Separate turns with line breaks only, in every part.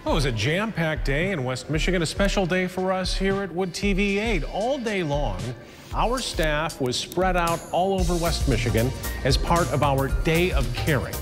Well, it was a jam-packed day in West Michigan, a special day for us here at Wood TV8. All day long, our staff was spread out all over West Michigan as part of our Day of Caring.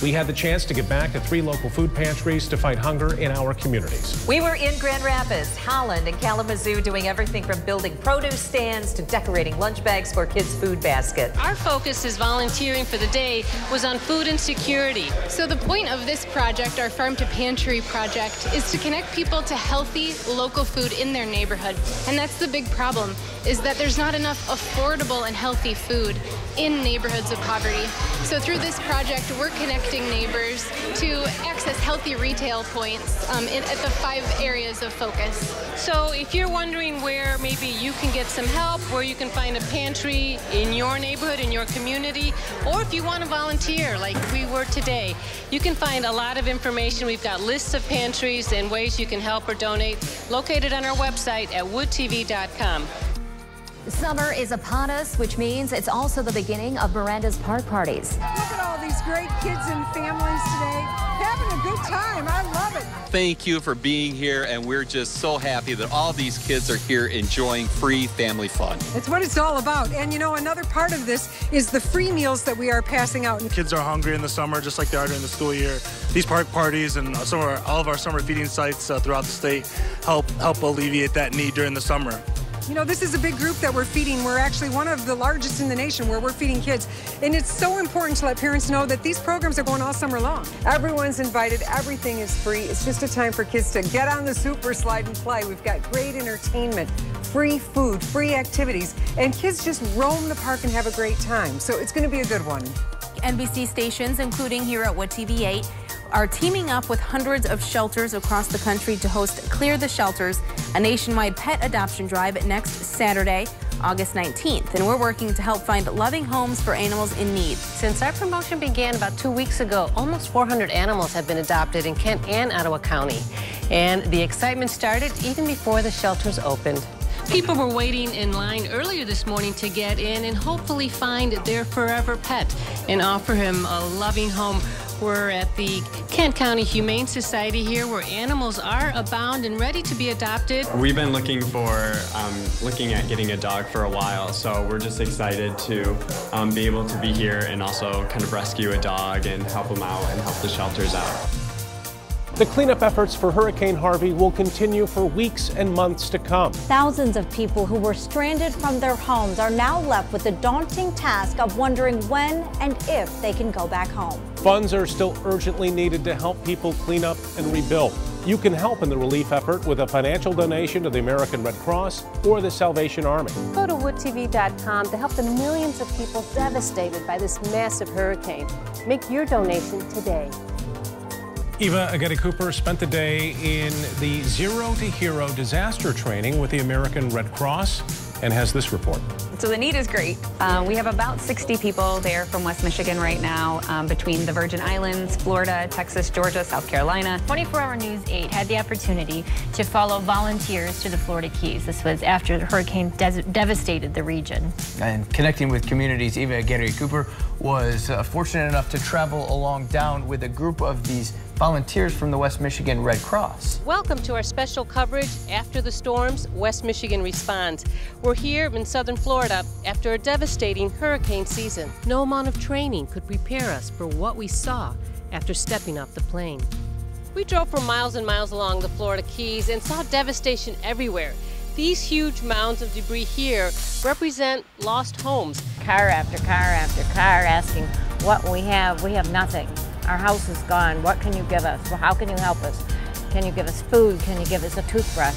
We had the chance to give back to 3 local food pantries to fight hunger in our communities.
We were in Grand Rapids, Holland, and Kalamazoo doing everything from building produce stands to decorating lunch bags for kids' food basket.
Our focus as volunteering for the day was on food insecurity.
So the point of this project, our Farm to Pantry project, is to connect people to healthy local food in their neighborhood. And that's the big problem, is that there's not enough affordable and healthy food in neighborhoods of poverty. So through this project, we're connecting neighbors to access healthy retail points at the 5 areas of focus.
So if you're wondering where maybe you can get some help, where you can find a pantry in your neighborhood, in your community, or if you want to volunteer like we were today, you can find a lot of information. We've got lists of pantries and ways you can help or donate located on our website at woodtv.com.
Summer is upon us, which means it's also the beginning of Miranda's park parties.
Look at all these great kids and families today having a good time. I love it.
Thank you for being here, and we're just so happy that all these kids are here enjoying free family fun.
It's what it's all about. And you know, another part of this is the free meals that we are passing out.
Kids are hungry in the summer just like they are during the school year. These park parties and all of our summer feeding sites throughout the state help alleviate that need during the summer.
You know, this is a big group that we're feeding. We're actually one of the largest in the nation where we're feeding kids. And it's so important to let parents know that these programs are going all summer long. Everyone's invited. Everything is free. It's just a time for kids to get on the super slide and play. We've got great entertainment, free food, free activities, and kids just roam the park and have a great time. So it's going to be a good one.
NBC stations, including here at Wood TV8, are teaming up with hundreds of shelters across the country to host Clear the Shelters, a nationwide pet adoption drive next Saturday, August 19th. And we're working to help find loving homes for animals in need.
Since our promotion began about 2 weeks ago, almost 400 animals have been adopted in Kent and Ottawa County. And the excitement started even before the shelters opened. People were waiting in line earlier this morning to get in and hopefully find their forever pet and offer him a loving home. We're at the Kent County Humane Society here, where animals are abound and ready to be adopted.
We've been looking at getting a dog for a while, so we're just excited to be able to be here and also kind of rescue a dog and help them out and help the shelters out.
The cleanup efforts for Hurricane Harvey will continue for weeks and months to come.
Thousands of people who were stranded from their homes are now left with the daunting task of wondering when and if they can go back home.
Funds are still urgently needed to help people clean up and rebuild. You can help in the relief effort with a financial donation to the American Red Cross or the Salvation Army.
Go to woodtv.com to help the millions of people devastated by this massive hurricane. Make your donation today.
Eva Ageti-Cooper spent the day in the Zero to Hero disaster training with the American Red Cross and has this report.
So the need is great. We have about 60 people there from West Michigan right now, between the Virgin Islands, Florida, Texas, Georgia, South Carolina.
24-Hour News 8 had the opportunity to follow volunteers to the Florida Keys. This was after the hurricane devastated the region.
And connecting with communities, Eva Ageti-Cooper was fortunate enough to travel along down with a group of these volunteers from the West Michigan Red Cross.
Welcome to our special coverage after the storms, West Michigan responds. We're here in southern Florida after a devastating hurricane season. No amount of training could prepare us for what we saw after stepping off the plane. We drove for miles and miles along the Florida Keys and saw devastation everywhere. These huge mounds of debris here represent lost homes.
Car after car after car asking what we have nothing. Our house is gone. What can you give us? Well, how can you help us? Can you give us food? Can you give us a toothbrush?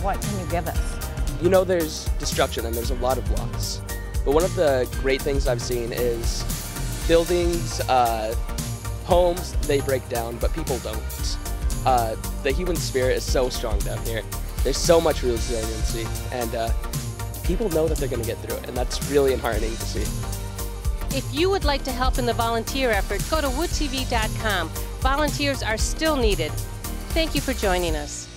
What can you give us?
You know, there's destruction and there's a lot of loss. But one of the great things I've seen is buildings, homes, they break down, but people don't. The human spirit is so strong down here. There's so much resiliency, and people know that they're going to get through it, and that's really enheartening to see.
If you would like to help in the volunteer effort, go to woodtv.com. Volunteers are still needed. Thank you for joining us.